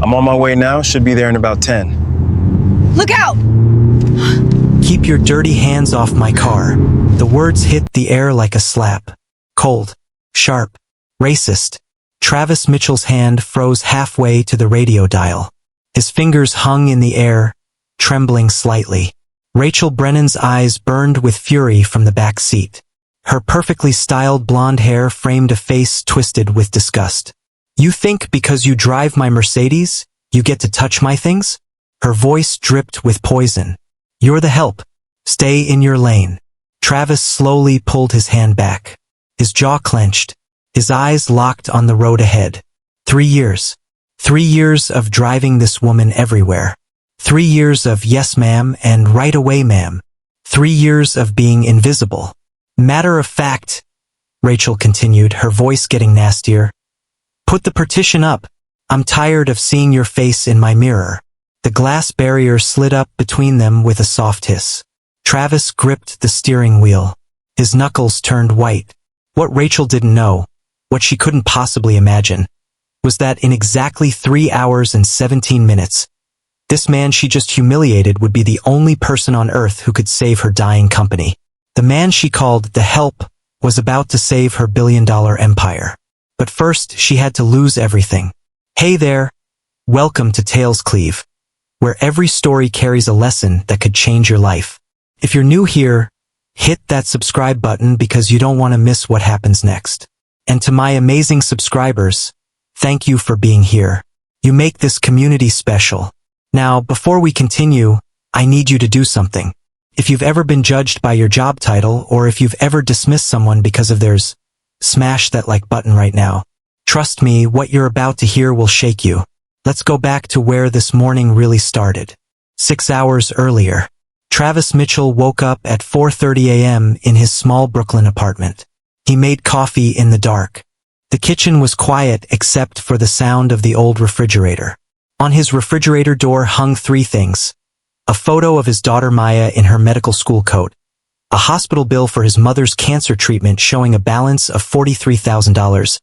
I'm on my way now. Should be there in about 10. Look out! Keep your dirty hands off my car. The words hit the air like a slap. Cold. Sharp. Racist. Travis Mitchell's hand froze halfway to the radio dial. His fingers hung in the air, trembling slightly. Rachel Brennan's eyes burned with fury from the back seat. Her perfectly styled blonde hair framed a face twisted with disgust. You think because you drive my Mercedes, you get to touch my things? Her voice dripped with poison. You're the help. Stay in your lane. Travis slowly pulled his hand back. His jaw clenched. His eyes locked on the road ahead. 3 years. 3 years of driving this woman everywhere. 3 years of yes ma'am and right away ma'am. 3 years of being invisible. Matter of fact, Rachel continued, her voice getting nastier. Put the partition up. I'm tired of seeing your face in my mirror. The glass barrier slid up between them with a soft hiss. Travis gripped the steering wheel. His knuckles turned white. What Rachel didn't know, what she couldn't possibly imagine, was that in exactly 3 hours and 17 minutes, this man she just humiliated would be the only person on earth who could save her dying company. The man she called the help was about to save her billion-dollar empire. But first, she had to lose everything. Hey there. Welcome to Tales Cleave, where every story carries a lesson that could change your life. If you're new here, hit that subscribe button because you don't want to miss what happens next. And to my amazing subscribers, thank you for being here. You make this community special. Now, before we continue, I need you to do something. If you've ever been judged by your job title, or if you've ever dismissed someone because of theirs, smash that like button right now. Trust me, what you're about to hear will shake you. Let's go back to where this morning really started. 6 hours earlier, Travis Mitchell woke up at 4:30 a.m. in his small Brooklyn apartment. He made coffee in the dark. The kitchen was quiet except for the sound of the old refrigerator. On his refrigerator door hung 3 things. A photo of his daughter Maya in her medical school coat, a hospital bill for his mother's cancer treatment showing a balance of $43,000,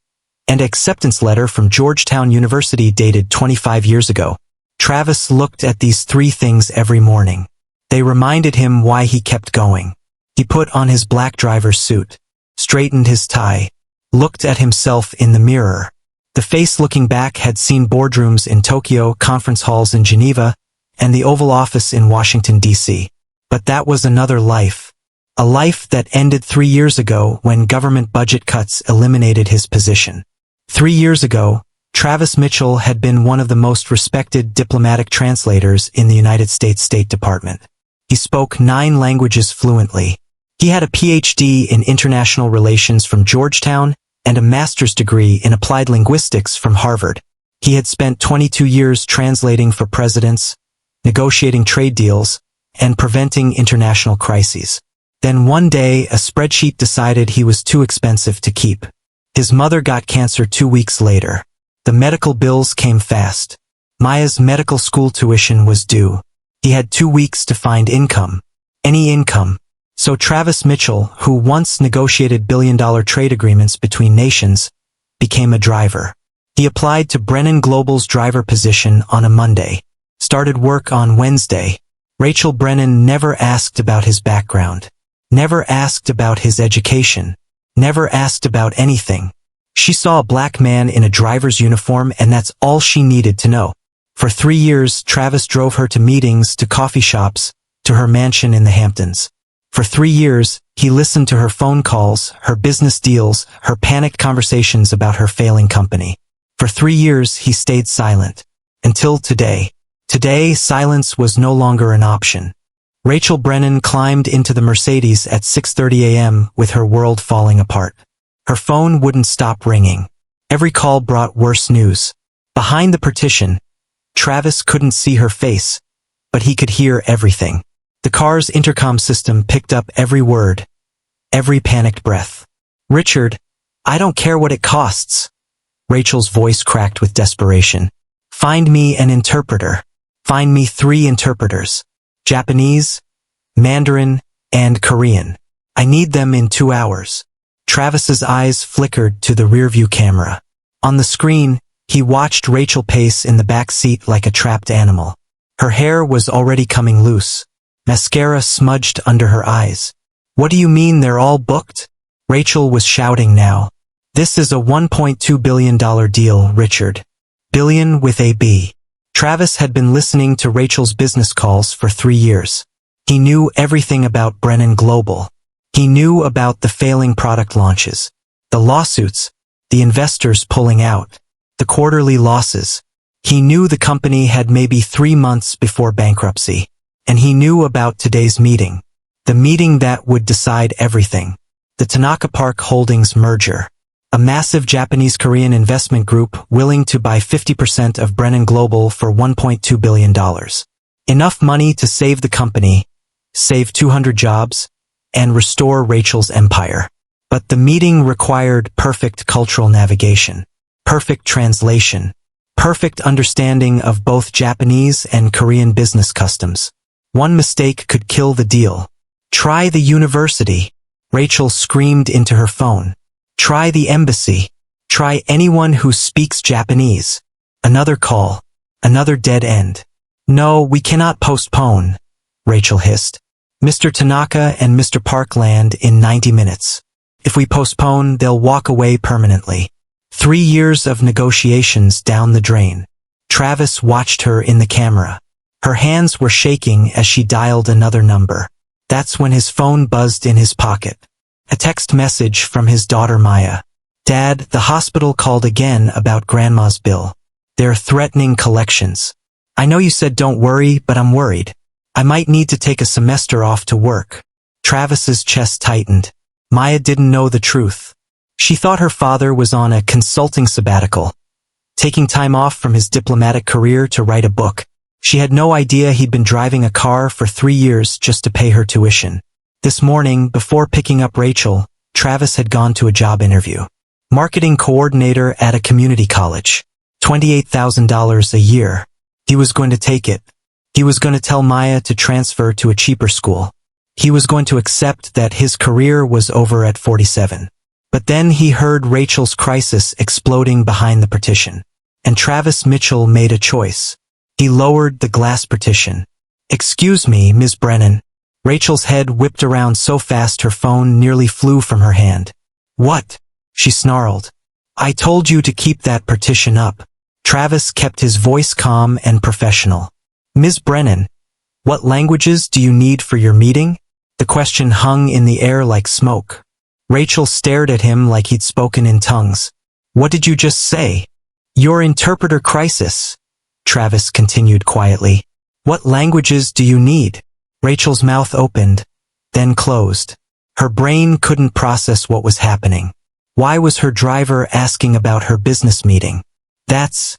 and an acceptance letter from Georgetown University dated 25 years ago. Travis looked at these 3 things every morning. They reminded him why he kept going. He put on his black driver's suit, straightened his tie, looked at himself in the mirror. The face looking back had seen boardrooms in Tokyo, conference halls in Geneva, and the Oval Office in Washington, D.C. But that was another life. A life that ended 3 years ago when government budget cuts eliminated his position. 3 years ago, Travis Mitchell had been one of the most respected diplomatic translators in the United States State Department. He spoke 9 languages fluently. He had a PhD in international relations from Georgetown and a master's degree in applied linguistics from Harvard. He had spent 22 years translating for presidents, negotiating trade deals, and preventing international crises. Then one day, a spreadsheet decided he was too expensive to keep. His mother got cancer 2 weeks later. The medical bills came fast. Maya's medical school tuition was due. He had 2 weeks to find income. Any income. So Travis Mitchell, who once negotiated billion-dollar trade agreements between nations, became a driver. He applied to Brennan Global's driver position on a Monday. Started work on Wednesday. Rachel Brennan never asked about his background. Never asked about his education. Never asked about anything. She saw a black man in a driver's uniform and that's all she needed to know. For 3 years, Travis drove her to meetings, to coffee shops, to her mansion in the Hamptons. For 3 years, he listened to her phone calls, her business deals, her panicked conversations about her failing company. For 3 years, he stayed silent. Until today. Today, silence was no longer an option. Rachel Brennan climbed into the Mercedes at 6:30 a.m. with her world falling apart. Her phone wouldn't stop ringing. Every call brought worse news. Behind the partition, Travis couldn't see her face, but he could hear everything. The car's intercom system picked up every word, every panicked breath. "Richard, I don't care what it costs." Rachel's voice cracked with desperation. "Find me an interpreter. Find me 3 interpreters. Japanese, Mandarin, and Korean. I need them in 2 hours." Travis's eyes flickered to the rearview camera. On the screen, He watched Rachel pace in the back seat like a trapped animal. Her hair was already coming loose. Mascara smudged under her eyes. What do you mean they're all booked? Rachel was shouting now. This is a $1.2 billion deal, Richard. Billion with a B. Travis had been listening to Rachel's business calls for 3 years. He knew everything about Brennan Global. He knew about the failing product launches, the lawsuits, the investors pulling out, the quarterly losses. He knew the company had maybe 3 months before bankruptcy. And he knew about today's meeting. The meeting that would decide everything. The Tanaka Park Holdings merger. A massive Japanese-Korean investment group willing to buy 50% of Brennan Global for $1.2 billion. Enough money to save the company, save 200 jobs, and restore Rachel's empire. But the meeting required perfect cultural navigation, perfect translation, perfect understanding of both Japanese and Korean business customs. One mistake could kill the deal. Try the university. Rachel screamed into her phone. Try the embassy. Try anyone who speaks Japanese. Another call. Another dead end. No, we cannot postpone, Rachel hissed. Mr. Tanaka and Mr. Park land in 90 minutes. If we postpone, they'll walk away permanently. 3 years of negotiations down the drain. Travis watched her in the camera. Her hands were shaking as she dialed another number. That's when his phone buzzed in his pocket. A text message from his daughter Maya. Dad, the hospital called again about Grandma's bill. They're threatening collections. I know you said don't worry, but I'm worried. I might need to take a semester off to work. Travis's chest tightened. Maya didn't know the truth. She thought her father was on a consulting sabbatical, taking time off from his diplomatic career to write a book. She had no idea he'd been driving a car for 3 years just to pay her tuition. This morning, before picking up Rachel, Travis had gone to a job interview. Marketing coordinator at a community college. $28,000 a year. He was going to take it. He was going to tell Maya to transfer to a cheaper school. He was going to accept that his career was over at 47. But then he heard Rachel's crisis exploding behind the partition. And Travis Mitchell made a choice. He lowered the glass partition. Excuse me, Ms. Brennan. Rachel's head whipped around so fast her phone nearly flew from her hand. What? She snarled. I told you to keep that partition up. Travis kept his voice calm and professional. Ms. Brennan, what languages do you need for your meeting? The question hung in the air like smoke. Rachel stared at him like he'd spoken in tongues. What did you just say? Your interpreter crisis, Travis continued quietly. What languages do you need? Rachel's mouth opened, then closed. Her brain couldn't process what was happening. Why was her driver asking about her business meeting? That's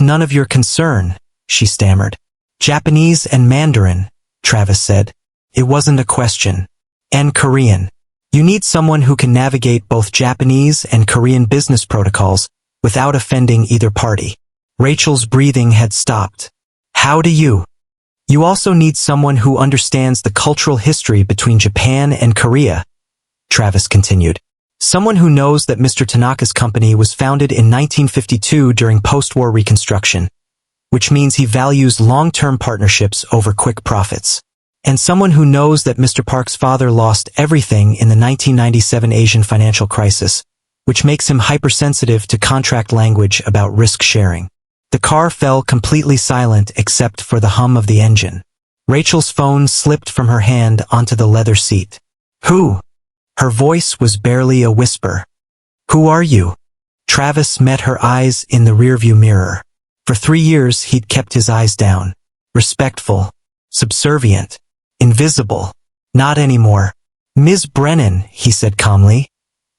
none of your concern, she stammered. Japanese and Mandarin, Travis said. It wasn't a question. And Korean. You need someone who can navigate both Japanese and Korean business protocols without offending either party. Rachel's breathing had stopped. How do you? You also need someone who understands the cultural history between Japan and Korea, Travis continued. Someone who knows that Mr. Tanaka's company was founded in 1952 during post-war reconstruction, which means he values long-term partnerships over quick profits. And someone who knows that Mr. Park's father lost everything in the 1997 Asian financial crisis, which makes him hypersensitive to contract language about risk sharing. The car fell completely silent except for the hum of the engine. Rachel's phone slipped from her hand onto the leather seat. Who? Her voice was barely a whisper. Who are you? Travis met her eyes in the rearview mirror. For 3 years he'd kept his eyes down. Respectful. Subservient. Invisible. Not anymore. Ms. Brennan, he said calmly.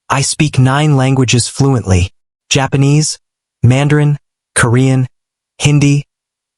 I speak 9 languages fluently. Japanese, Mandarin, Korean, Hindi,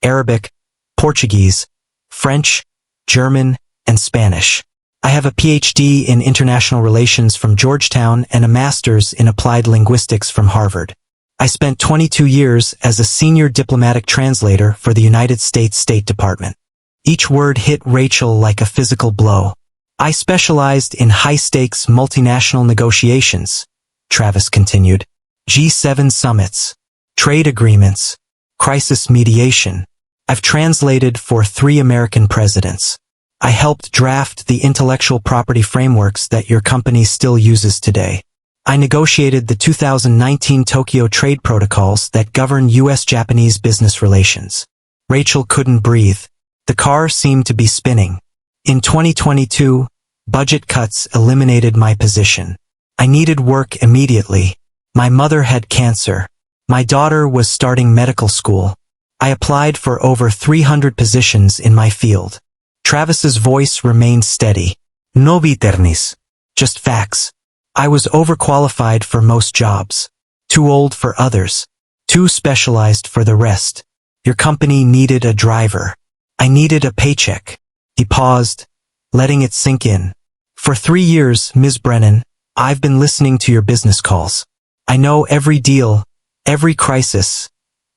Arabic, Portuguese, French, German, and Spanish. I have a PhD in international relations from Georgetown and a master's in applied linguistics from Harvard. I spent 22 years as a senior diplomatic translator for the United States State Department. Each word hit Rachel like a physical blow. I specialized in high-stakes multinational negotiations, Travis continued. G7 summits. trade agreements, crisis mediation. I've translated for 3 American presidents. I helped draft the intellectual property frameworks that your company still uses today. I negotiated the 2019 Tokyo Trade Protocols that govern U.S.-Japanese business relations. Rachel couldn't breathe. The car seemed to be spinning. In 2022, budget cuts eliminated my position. I needed work immediately. My mother had cancer. My daughter was starting medical school. I applied for over 300 positions in my field. Travis's voice remained steady. No bitternis. Just facts. I was overqualified for most jobs. Too old for others. Too specialized for the rest. Your company needed a driver. I needed a paycheck. He paused, letting it sink in. For 3 years, Ms. Brennan, I've been listening to your business calls. I know every deal, every crisis,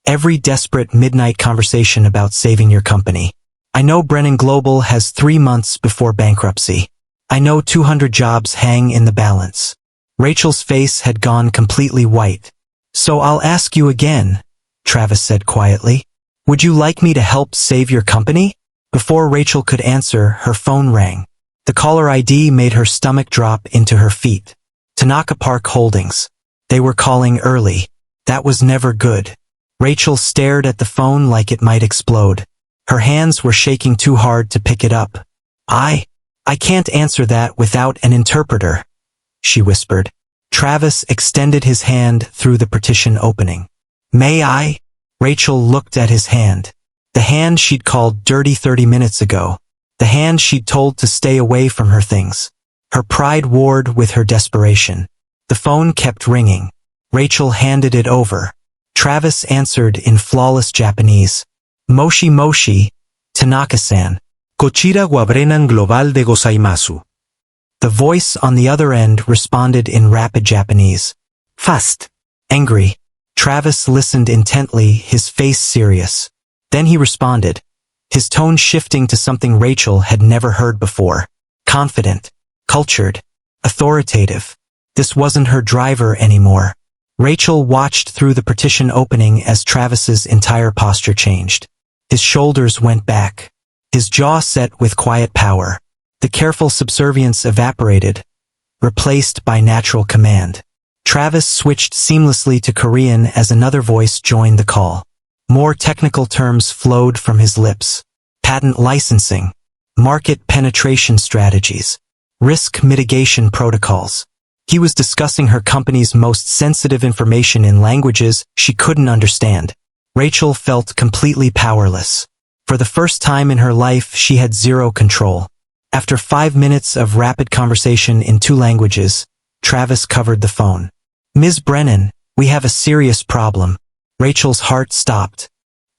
every desperate midnight conversation about saving your company. I know Brennan Global has 3 months before bankruptcy. I know 200 jobs hang in the balance. Rachel's face had gone completely white. So I'll ask you again, Travis said quietly. Would you like me to help save your company? Before Rachel could answer, her phone rang. The caller ID made her stomach drop into her feet. Tanaka Park Holdings. They were calling early. That was never good. Rachel stared at the phone like it might explode. Her hands were shaking too hard to pick it up. I can't answer that without an interpreter, she whispered. Travis extended his hand through the partition opening. May I? Rachel looked at his hand. The hand she'd called dirty 30 minutes ago. The hand she'd told to stay away from her things. Her pride warred with her desperation. The phone kept ringing. Rachel handed it over. Travis answered in flawless Japanese. Moshi moshi, Tanaka-san. Kochira wa Brennan Global de gozaimasu. The voice on the other end responded in rapid Japanese. Fast. Angry. Travis listened intently, his face serious. Then he responded, his tone shifting to something Rachel had never heard before. Confident. Cultured. Authoritative. This wasn't her driver anymore. Rachel watched through the partition opening as Travis's entire posture changed. His shoulders went back. His jaw set with quiet power. The careful subservience evaporated, replaced by natural command. Travis switched seamlessly to Korean as another voice joined the call. More technical terms flowed from his lips. Patent licensing, market penetration strategies, risk mitigation protocols. He was discussing her company's most sensitive information in languages she couldn't understand. Rachel felt completely powerless. For the first time in her life, she had zero control. After 5 minutes of rapid conversation in 2 languages, Travis covered the phone. Ms. Brennan, we have a serious problem. Rachel's heart stopped.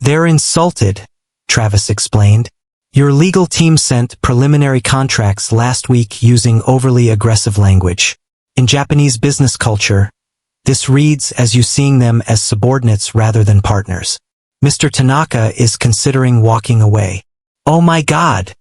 They're insulted, Travis explained. Your legal team sent preliminary contracts last week using overly aggressive language. In Japanese business culture, this reads as you seeing them as subordinates rather than partners. Mr. Tanaka is considering walking away. Oh my God,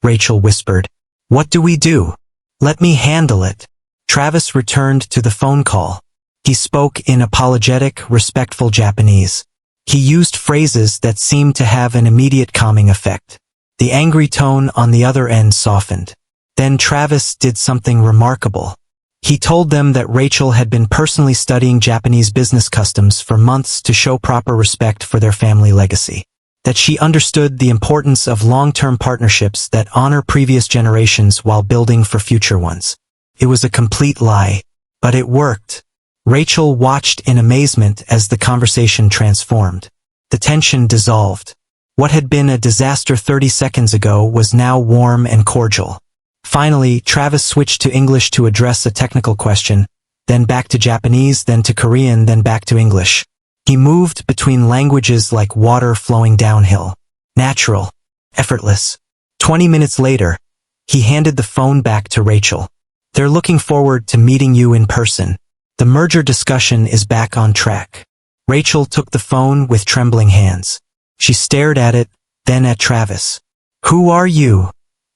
Rachel whispered. What do we do? Let me handle it. Travis returned to the phone call. He spoke in apologetic, respectful Japanese. He used phrases that seemed to have an immediate calming effect. The angry tone on the other end softened. Then Travis did something remarkable. He told them that Rachel had been personally studying Japanese business customs for months to show proper respect for their family legacy. That she understood the importance of long-term partnerships that honor previous generations while building for future ones. It was a complete lie, but it worked. Rachel watched in amazement as the conversation transformed. The tension dissolved. What had been a disaster 30 seconds ago was now warm and cordial. Finally, Travis switched to English to address a technical question, then back to Japanese, then to Korean, then back to English. He moved between languages like water flowing downhill. Natural. Effortless. 20 minutes later, he handed the phone back to Rachel. They're looking forward to meeting you in person. The merger discussion is back on track. Rachel took the phone with trembling hands. She stared at it, then at Travis. Who are you?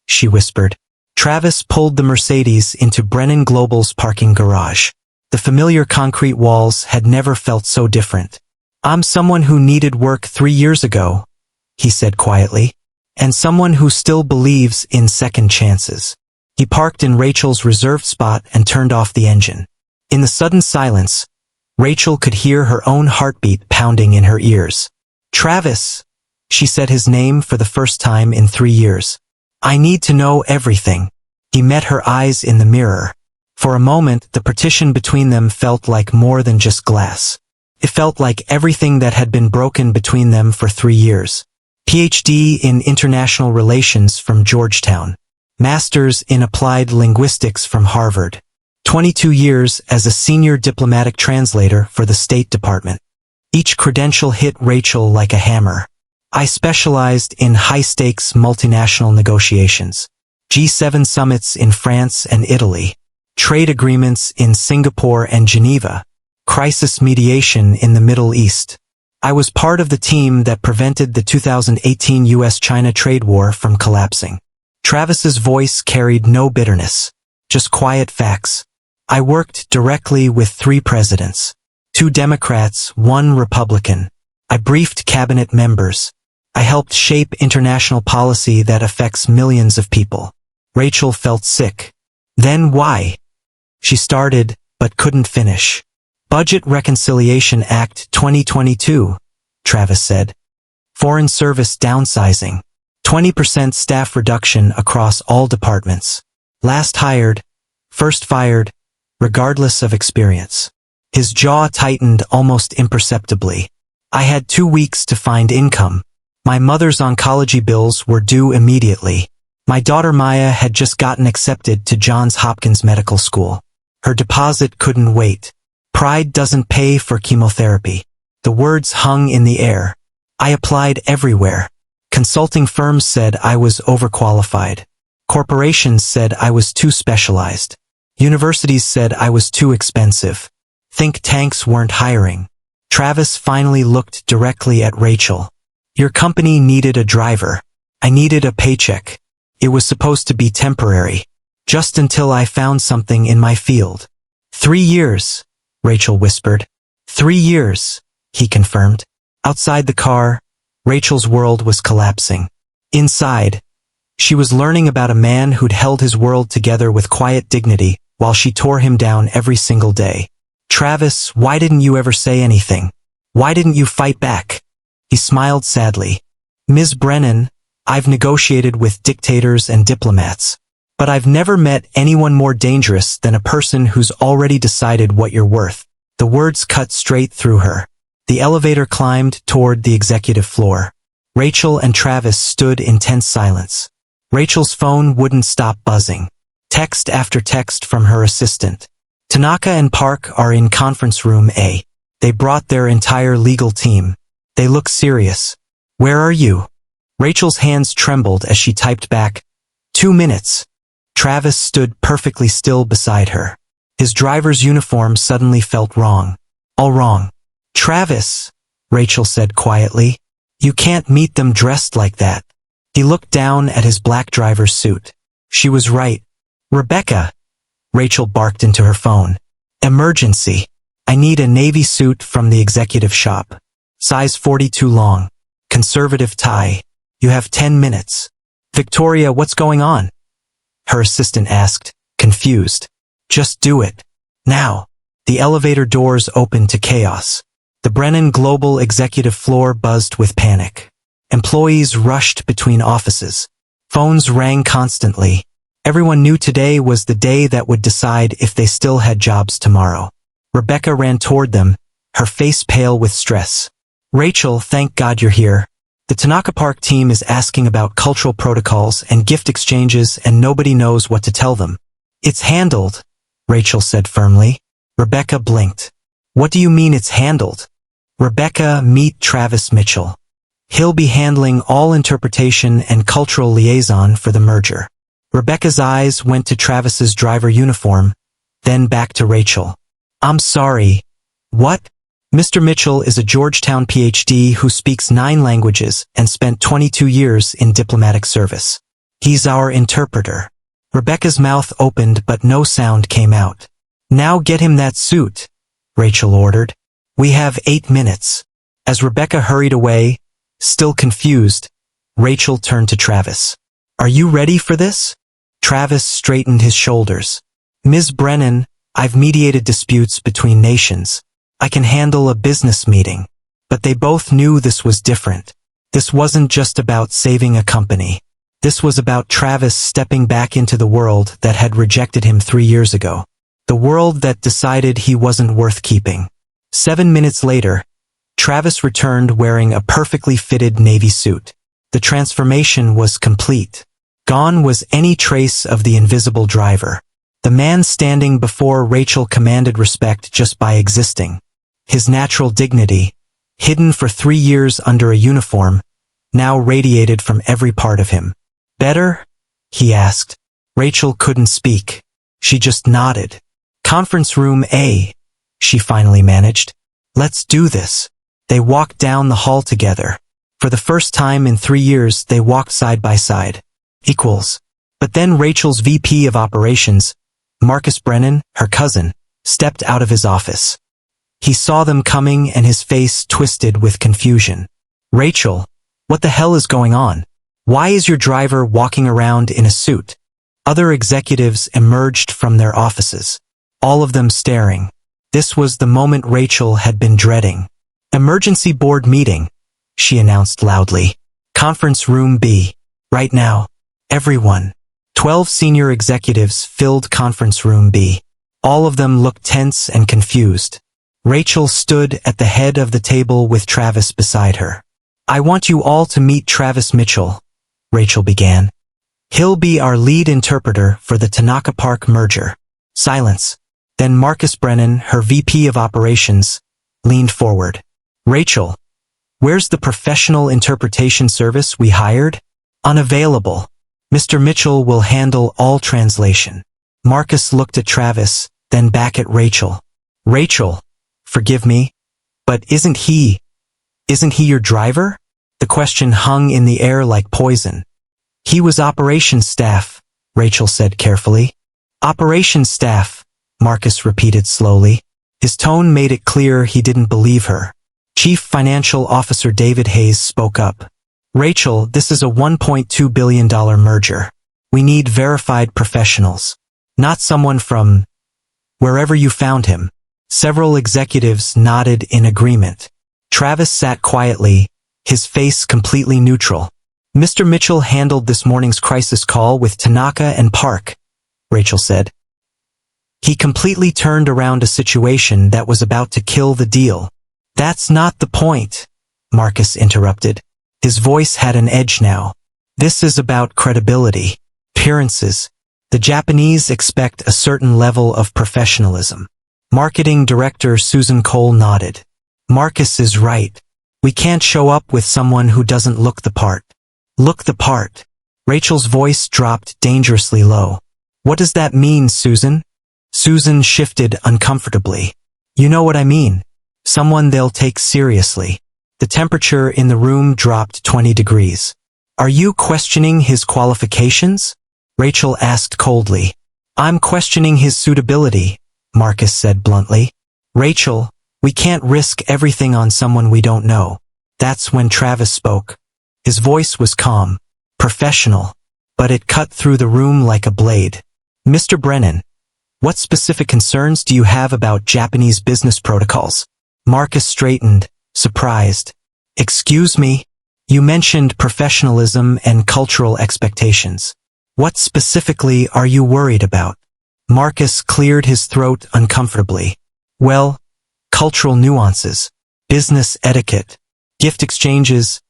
She whispered. Travis pulled the Mercedes into Brennan Global's parking garage. The familiar concrete walls had never felt so different. I'm someone who needed work 3 years ago, he said quietly, and someone who still believes in second chances. He parked in Rachel's reserved spot and turned off the engine. In the sudden silence, Rachel could hear her own heartbeat pounding in her ears. Travis, she said his name for the first time in 3 years. I need to know everything. He met her eyes in the mirror. For a moment, the partition between them felt like more than just glass. It felt like everything that had been broken between them for 3 years. PhD in International Relations from Georgetown. Master's in Applied Linguistics from Harvard. 22 years as a senior diplomatic translator for the State Department. Each credential hit Rachel like a hammer. I specialized in high-stakes multinational negotiations. G7 summits in France and Italy. Trade agreements in Singapore and Geneva. Crisis mediation in the Middle East. I was part of the team that prevented the 2018 US-China trade war from collapsing. Travis's voice carried no bitterness, just quiet facts. I worked directly with 3 presidents. 2 Democrats, 1 Republican. I briefed cabinet members. I helped shape international policy that affects millions of people. Rachel felt sick. Then why? She started, but couldn't finish. Budget Reconciliation Act 2022, Travis said. Foreign Service downsizing. 20% staff reduction across all departments. Last hired, first fired, regardless of experience. His jaw tightened almost imperceptibly. I had 2 weeks to find income. My mother's oncology bills were due immediately. My daughter Maya had just gotten accepted to Johns Hopkins Medical School. Her deposit couldn't wait. Pride doesn't pay for chemotherapy. The words hung in the air. I applied everywhere. Consulting firms said I was overqualified. Corporations said I was too specialized. Universities said I was too expensive. Think tanks weren't hiring. Travis finally looked directly at Rachel. Your company needed a driver. I needed a paycheck. It was supposed to be temporary. Just until I found something in my field. 3 years, Rachel whispered. 3 years, he confirmed. Outside the car, Rachel's world was collapsing. Inside, she was learning about a man who'd held his world together with quiet dignity while she tore him down every single day. Travis, why didn't you ever say anything? Why didn't you fight back? He smiled sadly. Ms. Brennan, I've negotiated with dictators and diplomats. But I've never met anyone more dangerous than a person who's already decided what you're worth. The words cut straight through her. The elevator climbed toward the executive floor. Rachel and Travis stood in tense silence. Rachel's phone wouldn't stop buzzing. Text after text from her assistant. Tanaka and Park are in conference room A. They brought their entire legal team. They look serious. Where are you? Rachel's hands trembled as she typed back, 2 minutes. Travis stood perfectly still beside her. His driver's uniform suddenly felt wrong. All wrong. Travis, Rachel said quietly, you can't meet them dressed like that. He looked down at his black driver's suit. She was right. Rebecca, Rachel barked into her phone. Emergency. I need a navy suit from the executive shop. Size 42 long. Conservative tie. You have 10 minutes. Victoria, what's going on? Her assistant asked, confused. Just do it. Now. The elevator doors opened to chaos. The Brennan Global executive floor buzzed with panic. Employees rushed between offices. Phones rang constantly. Everyone knew today was the day that would decide if they still had jobs tomorrow. Rebecca ran toward them, her face pale with stress. Rachel, thank God you're here. The Tanaka Park team is asking about cultural protocols and gift exchanges and nobody knows what to tell them. It's handled, Rachel said firmly. Rebecca blinked. What do you mean it's handled? Rebecca, meet Travis Mitchell. He'll be handling all interpretation and cultural liaison for the merger. Rebecca's eyes went to Travis's driver uniform, then back to Rachel. I'm sorry. What? Mr. Mitchell is a Georgetown PhD who speaks 9 languages and spent 22 years in diplomatic service. He's our interpreter. Rebecca's mouth opened but no sound came out. Now get him that suit, Rachel ordered. We have 8 minutes. As Rebecca hurried away, still confused, Rachel turned to Travis. "Are you ready for this?" Travis straightened his shoulders. "Ms. Brennan, I've mediated disputes between nations. I can handle a business meeting." But they both knew this was different. This wasn't just about saving a company. This was about Travis stepping back into the world that had rejected him 3 years ago. The world that decided he wasn't worth keeping. 7 minutes later, Travis returned wearing a perfectly fitted navy suit. The transformation was complete. Gone was any trace of the invisible driver. The man standing before Rachel commanded respect just by existing. His natural dignity, hidden for 3 years under a uniform, now radiated from every part of him. "Better?" he asked. Rachel couldn't speak. She just nodded. "Conference room A," she finally managed. "Let's do this." They walked down the hall together. For the first time in 3 years, they walked side by side. Equals. But then Rachel's VP of Operations, Marcus Brennan, her cousin, stepped out of his office. He saw them coming and his face twisted with confusion. "Rachel, what the hell is going on? Why is your driver walking around in a suit?" Other executives emerged from their offices, all of them staring. This was the moment Rachel had been dreading. "Emergency board meeting," she announced loudly. "Conference room B. Right now. Everyone." 12 senior executives filled conference room B. All of them looked tense and confused. Rachel stood at the head of the table with Travis beside her. "I want you all to meet Travis Mitchell," Rachel began. "He'll be our lead interpreter for the Tanaka Park merger." Silence. Then Marcus Brennan, her VP of Operations, leaned forward. "Rachel, where's the professional interpretation service we hired?" "Unavailable. Mr. Mitchell will handle all translation." Marcus looked at Travis, then back at Rachel. "Rachel, forgive me, but isn't he your driver?" The question hung in the air like poison. "He was operations staff," Rachel said carefully. "Operations staff," Marcus repeated slowly. His tone made it clear he didn't believe her. Chief Financial Officer David Hayes spoke up. "Rachel, this is a $1.2 billion merger. We need verified professionals. Not someone from wherever you found him." Several executives nodded in agreement. Travis sat quietly, his face completely neutral. "Mr. Mitchell handled this morning's crisis call with Tanaka and Park," Rachel said. "He completely turned around a situation that was about to kill the deal." "That's not the point," Marcus interrupted. His voice had an edge now. "This is about credibility, appearances. The Japanese expect a certain level of professionalism." Marketing Director Susan Cole nodded. "Marcus is right. We can't show up with someone who doesn't look the part." "Look the part." Rachel's voice dropped dangerously low. "What does that mean, Susan?" Susan shifted uncomfortably. "You know what I mean. Someone they'll take seriously." The temperature in the room dropped 20 degrees. "Are you questioning his qualifications?" Rachel asked coldly. "I'm questioning his suitability," Marcus said bluntly. "Rachel, we can't risk everything on someone we don't know." That's when Travis spoke. His voice was calm, professional, but it cut through the room like a blade. "Mr. Brennan, what specific concerns do you have about Japanese business protocols?" Marcus straightened, surprised. "Excuse me? You mentioned professionalism and cultural expectations. What specifically are you worried about?" Marcus cleared his throat uncomfortably. "Well, cultural nuances, business etiquette, gift exchanges,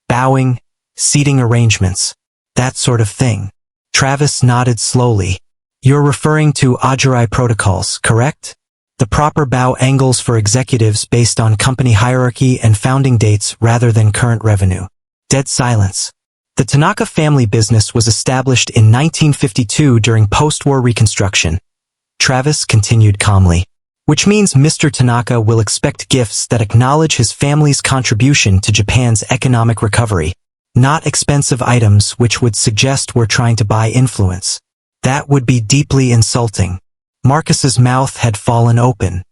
bowing, seating arrangements, that sort of thing." Travis nodded slowly. "You're referring to Ajirai protocols, correct? The proper bow angles for executives based on company hierarchy and founding dates rather than current revenue." Dead silence. The Tanaka family business was established in 1952 during post-war reconstruction. Travis continued calmly. "Which means Mr. Tanaka will expect gifts that acknowledge his family's contribution to Japan's economic recovery, not expensive items which would suggest we're trying to buy influence. That would be deeply insulting." Marcus's mouth had fallen open.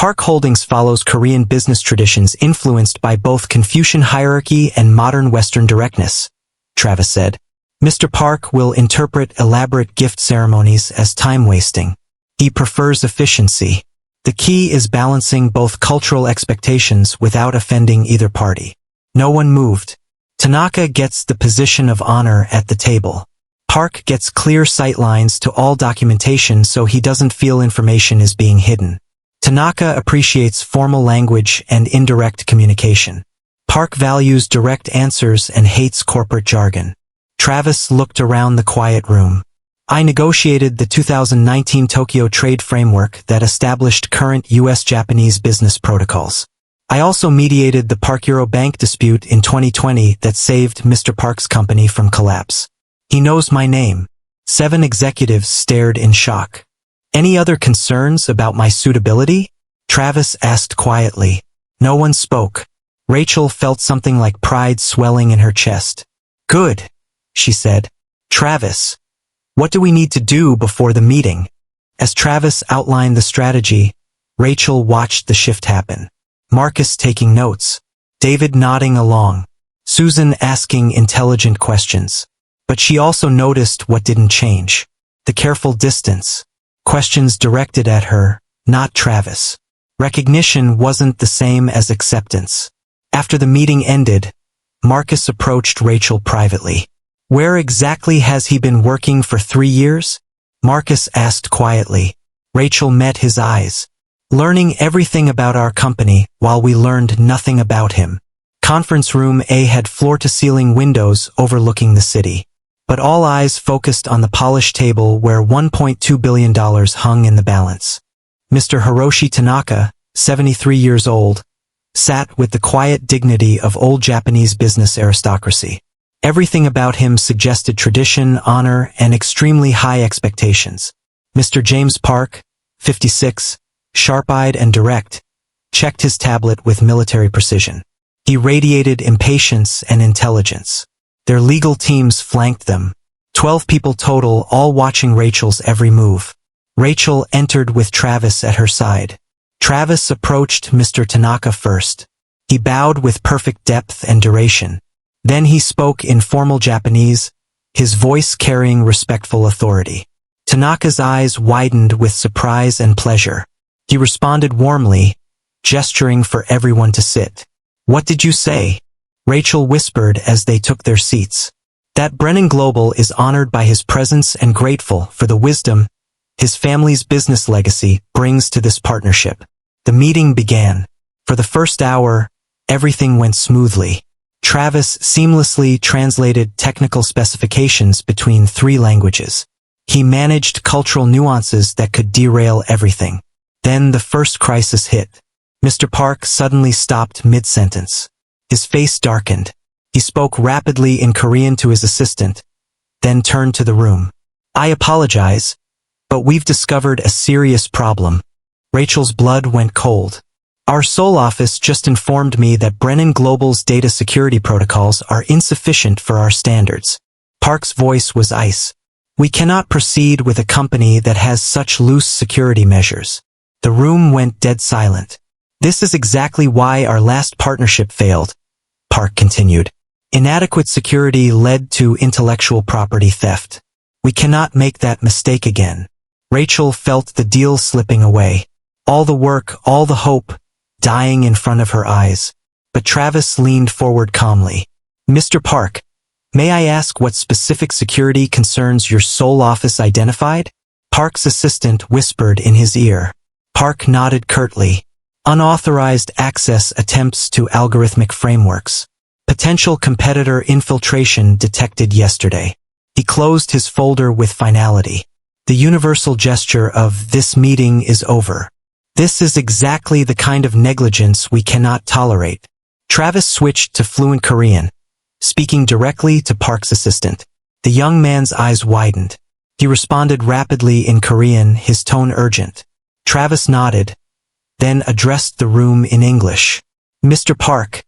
Park Holdings follows Korean business traditions influenced by both Confucian hierarchy and modern Western directness, Travis said. Mr. Park will interpret elaborate gift ceremonies as time-wasting. He prefers efficiency. The key is balancing both cultural expectations without offending either party. No one moved. Tanaka gets the position of honor at the table. Park gets clear sightlines to all documentation so he doesn't feel information is being hidden. Tanaka appreciates formal language and indirect communication. Park values direct answers and hates corporate jargon. Travis looked around the quiet room. I negotiated the 2019 Tokyo Trade Framework that established current U.S.-Japanese business protocols. I also mediated the Park Euro Bank dispute in 2020 that saved Mr. Park's company from collapse. He knows my name. 7 executives stared in shock. Any other concerns about my suitability? Travis asked quietly. No one spoke. Rachel felt something like pride swelling in her chest. Good, she said. Travis, what do we need to do before the meeting? As Travis outlined the strategy, Rachel watched the shift happen. Marcus taking notes, David nodding along, Susan asking intelligent questions. But she also noticed what didn't change. The careful distance. Questions directed at her, not Travis. Recognition wasn't the same as acceptance. After the meeting ended, Marcus approached Rachel privately. Where exactly has he been working for 3 years? Marcus asked quietly. Rachel met his eyes. Learning everything about our company while we learned nothing about him. Conference room A had floor-to-ceiling windows overlooking the city. But all eyes focused on the polished table where $1.2 billion hung in the balance. Mr. Hiroshi Tanaka, 73 years old, sat with the quiet dignity of old Japanese business aristocracy. Everything about him suggested tradition, honor, and extremely high expectations. Mr. James Park, 56, sharp-eyed and direct, checked his tablet with military precision. He radiated impatience and intelligence. Their legal teams flanked them. 12 people total, all watching Rachel's every move. Rachel entered with Travis at her side. Travis approached Mr. Tanaka first. He bowed with perfect depth and duration. Then he spoke in formal Japanese, his voice carrying respectful authority. Tanaka's eyes widened with surprise and pleasure. He responded warmly, gesturing for everyone to sit. What did you say? Rachel whispered as they took their seats. That Brennan Global is honored by his presence and grateful for the wisdom his family's business legacy brings to this partnership. The meeting began. For the first hour, everything went smoothly. Travis seamlessly translated technical specifications between 3 languages. He managed cultural nuances that could derail everything. Then the first crisis hit. Mr. Park suddenly stopped mid-sentence. His face darkened. He spoke rapidly in Korean to his assistant, then turned to the room. I apologize, but we've discovered a serious problem. Rachel's blood went cold. Our Seoul office just informed me that Brennan Global's data security protocols are insufficient for our standards. Park's voice was ice. We cannot proceed with a company that has such loose security measures. The room went dead silent. This is exactly why our last partnership failed, Park continued. Inadequate security led to intellectual property theft. We cannot make that mistake again. Rachel felt the deal slipping away. All the work, all the hope, dying in front of her eyes. But Travis leaned forward calmly. Mr. Park, may I ask what specific security concerns your Seoul office identified? Park's assistant whispered in his ear. Park nodded curtly. Unauthorized access attempts to algorithmic frameworks. Potential competitor infiltration detected yesterday. He closed his folder with finality. The universal gesture of this meeting is over. This is exactly the kind of negligence we cannot tolerate. Travis switched to fluent Korean, speaking directly to Park's assistant. The young man's eyes widened. He responded rapidly in Korean, his tone urgent. Travis nodded, then addressed the room in English. Mr. Park,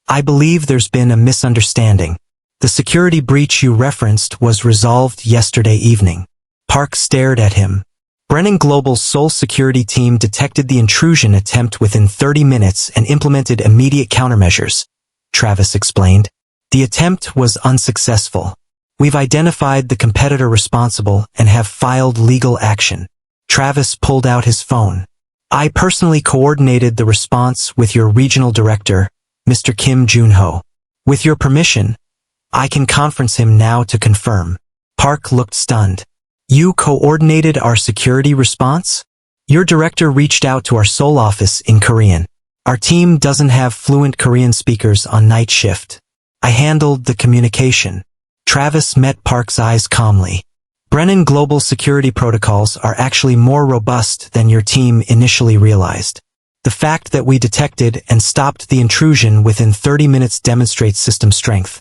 I believe there's been a misunderstanding. The security breach you referenced was resolved yesterday evening. Park stared at him. Brennan Global's sole security team detected the intrusion attempt within 30 minutes and implemented immediate countermeasures, Travis explained. The attempt was unsuccessful. We've identified the competitor responsible and have filed legal action. Travis pulled out his phone. I personally coordinated the response with your regional director, Mr. Kim Junho. With your permission, I can conference him now to confirm. Park looked stunned. You coordinated our security response? Your director reached out to our Seoul office in Korean. Our team doesn't have fluent Korean speakers on night shift. I handled the communication. Travis met Park's eyes calmly. Brennan Global security protocols are actually more robust than your team initially realized. The fact that we detected and stopped the intrusion within 30 minutes demonstrates system strength,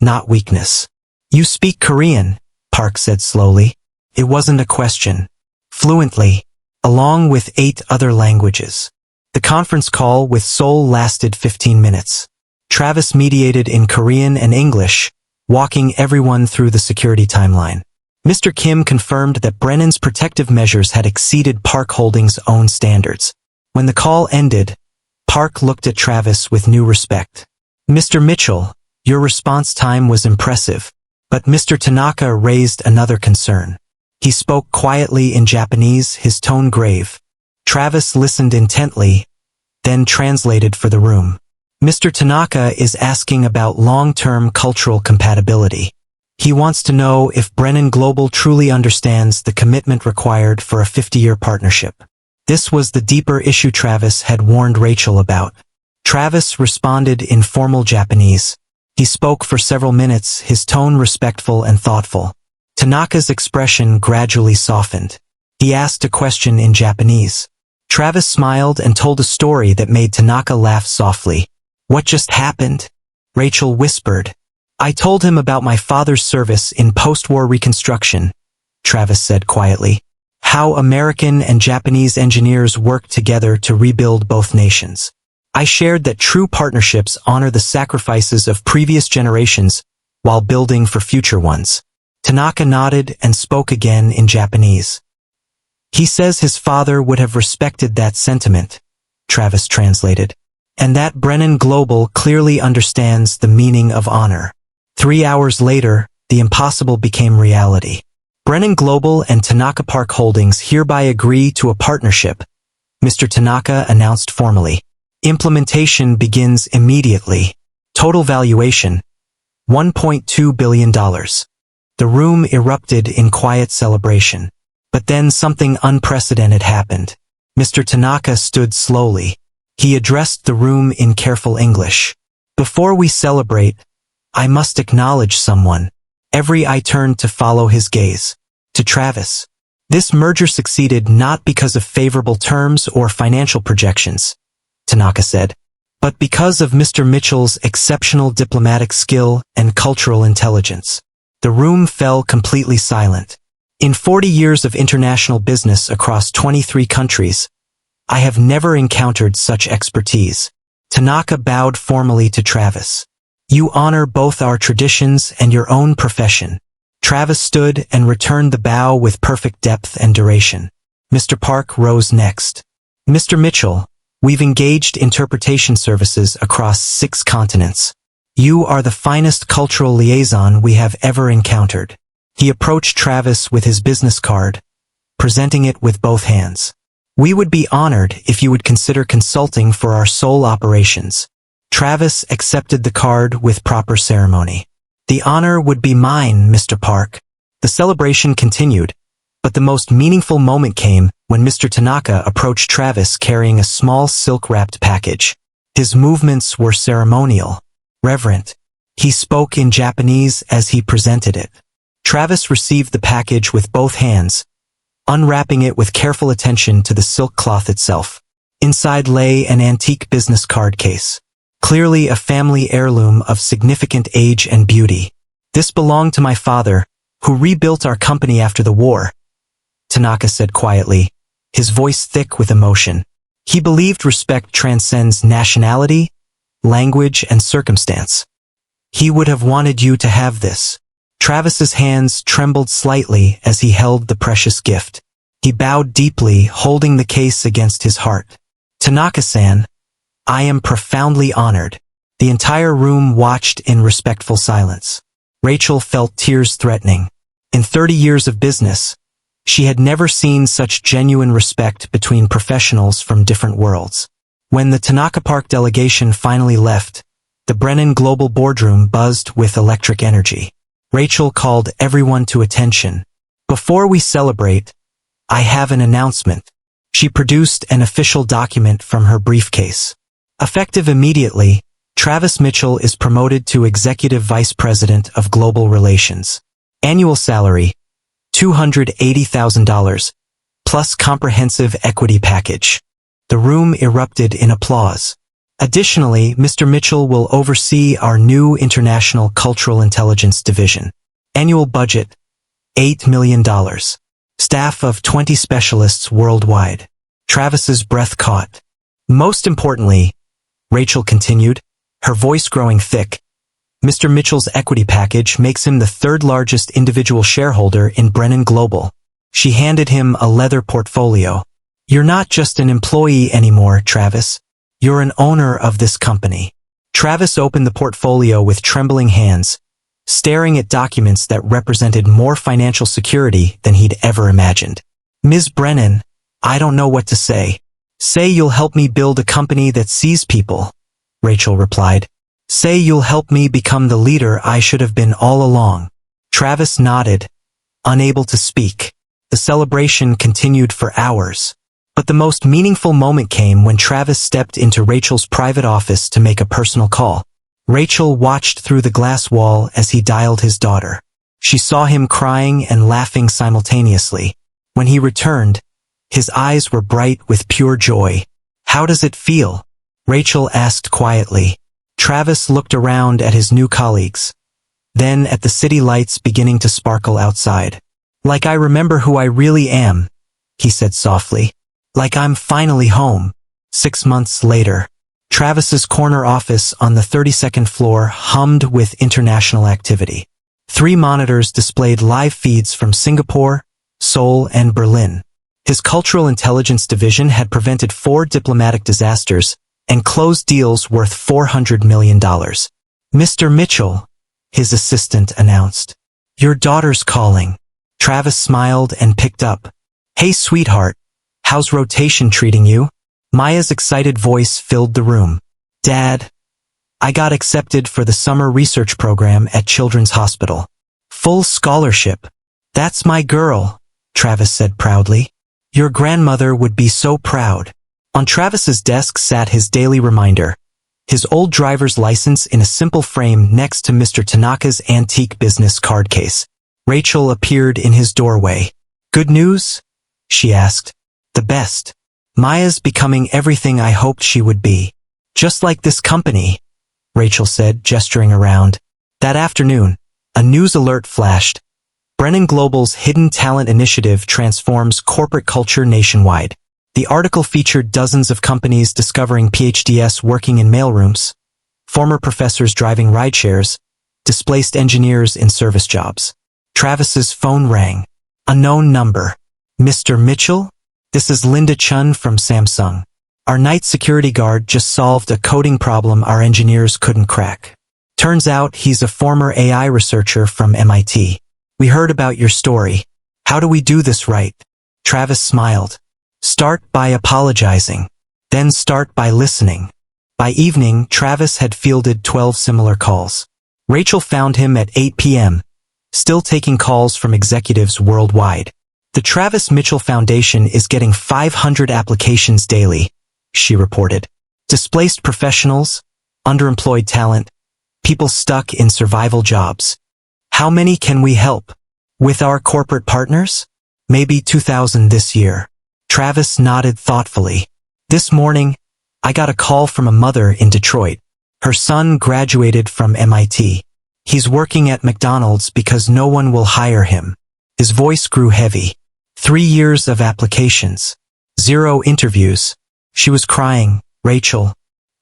not weakness. You speak Korean, Park said slowly. It wasn't a question. Fluently, along with 8 other languages. The conference call with Seoul lasted 15 minutes. Travis mediated in Korean and English, walking everyone through the security timeline. Mr. Kim confirmed that Brennan's protective measures had exceeded Park Holdings' own standards. When the call ended, Park looked at Travis with new respect. Mr. Mitchell, your response time was impressive, but Mr. Tanaka raised another concern. He spoke quietly in Japanese, his tone grave. Travis listened intently, then translated for the room. Mr. Tanaka is asking about long-term cultural compatibility. He wants to know if Brennan Global truly understands the commitment required for a 50-year partnership. This was the deeper issue Travis had warned Rachel about. Travis responded in formal Japanese. He spoke for several minutes, his tone respectful and thoughtful. Tanaka's expression gradually softened. He asked a question in Japanese. Travis smiled and told a story that made Tanaka laugh softly. What just happened? Rachel whispered. I told him about my father's service in post-war reconstruction, Travis said quietly. How American and Japanese engineers worked together to rebuild both nations. I shared that true partnerships honor the sacrifices of previous generations while building for future ones. Tanaka nodded and spoke again in Japanese. He says his father would have respected that sentiment, Travis translated, and that Brennan Global clearly understands the meaning of honor. 3 hours later, the impossible became reality. Brennan Global and Tanaka Park Holdings hereby agree to a partnership, Mr. Tanaka announced formally. Implementation begins immediately. Total valuation, $1.2 billion. The room erupted in quiet celebration. But then something unprecedented happened. Mr. Tanaka stood slowly. He addressed the room in careful English. Before we celebrate, I must acknowledge someone. Every eye turned to follow his gaze. To Travis. This merger succeeded not because of favorable terms or financial projections, Tanaka said, but because of Mr. Mitchell's exceptional diplomatic skill and cultural intelligence. The room fell completely silent. In 40 years of international business across 23 countries, I have never encountered such expertise. Tanaka bowed formally to Travis. You honor both our traditions and your own profession. Travis stood and returned the bow with perfect depth and duration. Mr. Park rose next. Mr. Mitchell, we've engaged interpretation services across 6 continents. You are the finest cultural liaison we have ever encountered. He approached Travis with his business card, presenting it with both hands. We would be honored if you would consider consulting for our Seoul operations. Travis accepted the card with proper ceremony. The honor would be mine, Mr. Park. The celebration continued, but the most meaningful moment came when Mr. Tanaka approached Travis carrying a small silk-wrapped package. His movements were ceremonial, reverent. He spoke in Japanese as he presented it. Travis received the package with both hands, unwrapping it with careful attention to the silk cloth itself. Inside lay an antique business card case, clearly a family heirloom of significant age and beauty. This belonged to my father, who rebuilt our company after the war, Tanaka said quietly, his voice thick with emotion. He believed respect transcends nationality, language, and circumstance. He would have wanted you to have this. Travis's hands trembled slightly as he held the precious gift. He bowed deeply, holding the case against his heart. Tanaka-san, I am profoundly honored. The entire room watched in respectful silence. Rachel felt tears threatening. In 30 years of business, she had never seen such genuine respect between professionals from different worlds. When the Tanaka Park delegation finally left, the Brennan Global boardroom buzzed with electric energy. Rachel called everyone to attention. Before we celebrate, I have an announcement. She produced an official document from her briefcase. Effective immediately, Travis Mitchell is promoted to Executive Vice President of Global Relations. Annual salary, $280,000, plus comprehensive equity package. The room erupted in applause. Additionally, Mr. Mitchell will oversee our new International Cultural Intelligence Division. Annual budget, $8 million. Staff of 20 specialists worldwide. Travis's breath caught. Most importantly, Rachel continued, her voice growing thick, Mr. Mitchell's equity package makes him the third largest individual shareholder in Brennan Global. She handed him a leather portfolio. You're not just an employee anymore, Travis. You're an owner of this company. Travis opened the portfolio with trembling hands, staring at documents that represented more financial security than he'd ever imagined. Ms. Brennan, I don't know what to say. Say you'll help me build a company that sees people, Rachel replied. Say you'll help me become the leader I should have been all along. Travis nodded, unable to speak. The celebration continued for hours. But the most meaningful moment came when Travis stepped into Rachel's private office to make a personal call. Rachel watched through the glass wall as he dialed his daughter. She saw him crying and laughing simultaneously. When he returned, his eyes were bright with pure joy. How does it feel? Rachel asked quietly. Travis looked around at his new colleagues, then at the city lights beginning to sparkle outside. Like I remember who I really am, he said softly. Like I'm finally home. 6 months later, Travis's corner office on the 32nd floor hummed with international activity. 3 monitors displayed live feeds from Singapore, Seoul, and Berlin. His Cultural Intelligence Division had prevented 4 diplomatic disasters and closed deals worth $400 million. Mr. Mitchell, his assistant announced. Your daughter's calling. Travis smiled and picked up. Hey, sweetheart. How's rotation treating you? Maya's excited voice filled the room. Dad, I got accepted for the summer research program at Children's Hospital. Full scholarship. That's my girl, Travis said proudly. Your grandmother would be so proud. On Travis's desk sat his daily reminder, his old driver's license in a simple frame next to Mr. Tanaka's antique business card case. Rachel appeared in his doorway. Good news? She asked. The best. Maya's becoming everything I hoped she would be. Just like this company, Rachel said, gesturing around. That afternoon, a news alert flashed. Brennan Global's Hidden Talent Initiative transforms corporate culture nationwide. The article featured dozens of companies discovering PhDs working in mailrooms, former professors driving rideshares, displaced engineers in service jobs. Travis's phone rang. Unknown number. Mr. Mitchell? This is Linda Chun from Samsung. Our night security guard just solved a coding problem our engineers couldn't crack. Turns out he's a former AI researcher from MIT. We heard about your story. How do we do this right? Travis smiled. Start by apologizing. Then start by listening. By evening, Travis had fielded 12 similar calls. Rachel found him at 8 p.m., still taking calls from executives worldwide. The Travis Mitchell Foundation is getting 500 applications daily, she reported. Displaced professionals, underemployed talent, people stuck in survival jobs. How many can we help? With our corporate partners? Maybe 2,000 this year. Travis nodded thoughtfully. This morning, I got a call from a mother in Detroit. Her son graduated from MIT. He's working at McDonald's because no one will hire him. His voice grew heavy. 3 years of applications. 0 interviews. She was crying, Rachel.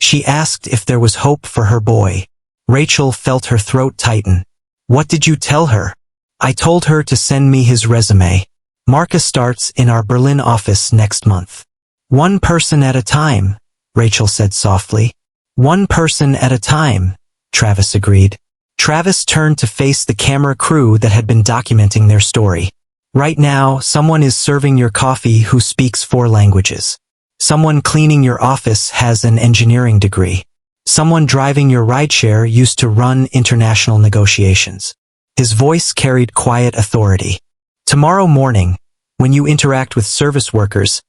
She asked if there was hope for her boy. Rachel felt her throat tighten. What did you tell her? I told her to send me his resume. Marca starts in our Berlin office next month. One person at a time, Rachel said softly. One person at a time, Travis agreed. Travis turned to face the camera crew that had been documenting their story. Right now, someone is serving your coffee who speaks 4 languages. Someone cleaning your office has an engineering degree. Someone driving your rideshare used to run international negotiations. His voice carried quiet authority. Tomorrow morning, when you interact with service workers,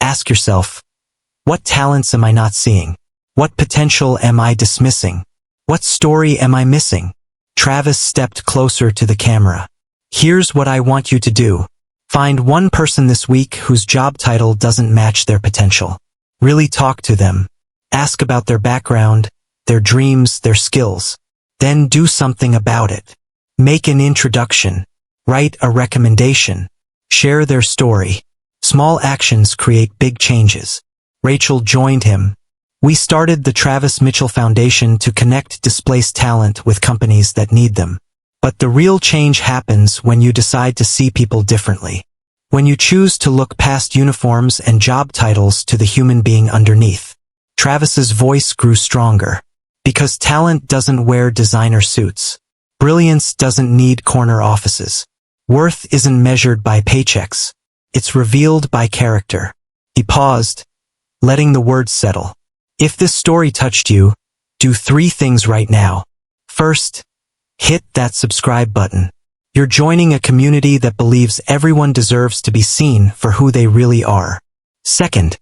ask yourself, what talents am I not seeing? What potential am I dismissing? What story am I missing? Travis stepped closer to the camera. Here's what I want you to do. Find one person this week whose job title doesn't match their potential. Really talk to them. Ask about their background, their dreams, their skills. Then do something about it. Make an introduction. Write a recommendation. Share their story. Small actions create big changes. Rachel joined him. We started the Travis Mitchell Foundation to connect displaced talent with companies that need them. But the real change happens when you decide to see people differently. When you choose to look past uniforms and job titles to the human being underneath. Travis's voice grew stronger. Because talent doesn't wear designer suits. Brilliance doesn't need corner offices. Worth isn't measured by paychecks. It's revealed by character. He paused, letting the words settle. If this story touched you, do 3 things right now. First, hit that subscribe button. You're joining a community that believes everyone deserves to be seen for who they really are. Second,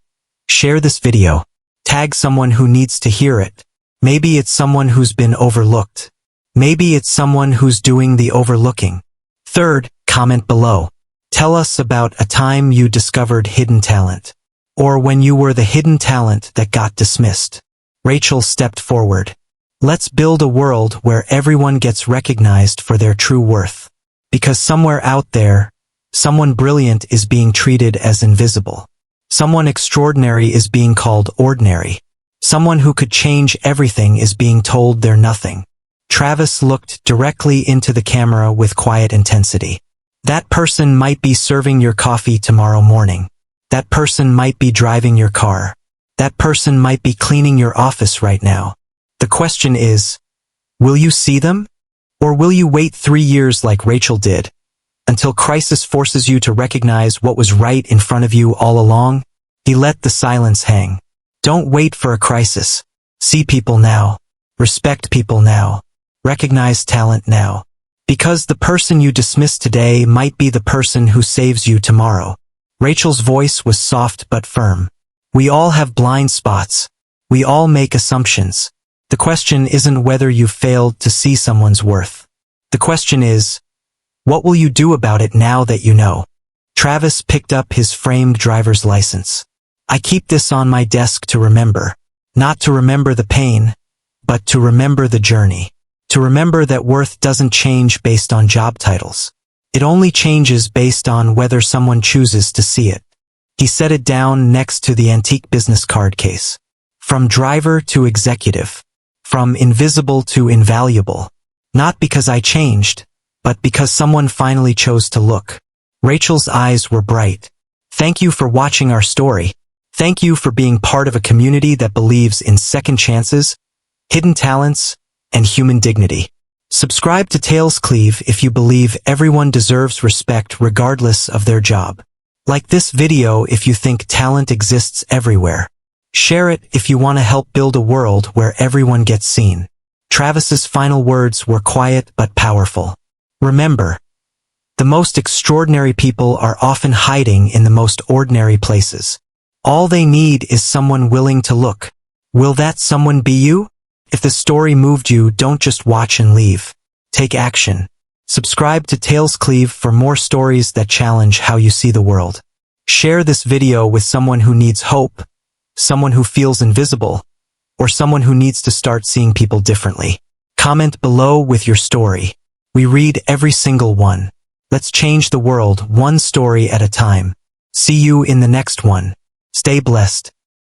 share this video. Tag someone who needs to hear it. Maybe it's someone who's been overlooked. Maybe it's someone who's doing the overlooking. Third, comment below. Tell us about a time you discovered hidden talent. Or when you were the hidden talent that got dismissed. Rachel stepped forward. Let's build a world where everyone gets recognized for their true worth. Because somewhere out there, someone brilliant is being treated as invisible. Someone extraordinary is being called ordinary. Someone who could change everything is being told they're nothing. Travis looked directly into the camera with quiet intensity. That person might be serving your coffee tomorrow morning. That person might be driving your car. That person might be cleaning your office right now. The question is, will you see them? Or will you wait 3 years like Rachel did, until crisis forces you to recognize what was right in front of you all along? He let the silence hang. Don't wait for a crisis. See people now. Respect people now. Recognize talent now. Because the person you dismiss today might be the person who saves you tomorrow. Rachel's voice was soft but firm. We all have blind spots. We all make assumptions. The question isn't whether you failed to see someone's worth. The question is, what will you do about it now that you know? Travis picked up his framed driver's license. I keep this on my desk to remember. Not to remember the pain, but to remember the journey. To remember that worth doesn't change based on job titles. It only changes based on whether someone chooses to see it. He set it down next to the antique business card case. From driver to executive. From invisible to invaluable. Not because I changed, but because someone finally chose to look. Rachel's eyes were bright. Thank you for watching our story. Thank you for being part of a community that believes in second chances, hidden talents, and human dignity. Subscribe to Tales Cleave if you believe everyone deserves respect regardless of their job. Like this video if you think talent exists everywhere. Share it if you want to help build a world where everyone gets seen. Travis's final words were quiet but powerful. Remember, the most extraordinary people are often hiding in the most ordinary places. All they need is someone willing to look. Will that someone be you? If the story moved you, don't just watch and leave. Take action. Subscribe to Tales Cleave for more stories that challenge how you see the world. Share this video with someone who needs hope, someone who feels invisible, or someone who needs to start seeing people differently. Comment below with your story. We read every single one. Let's change the world one story at a time. See you in the next one. Stay blessed.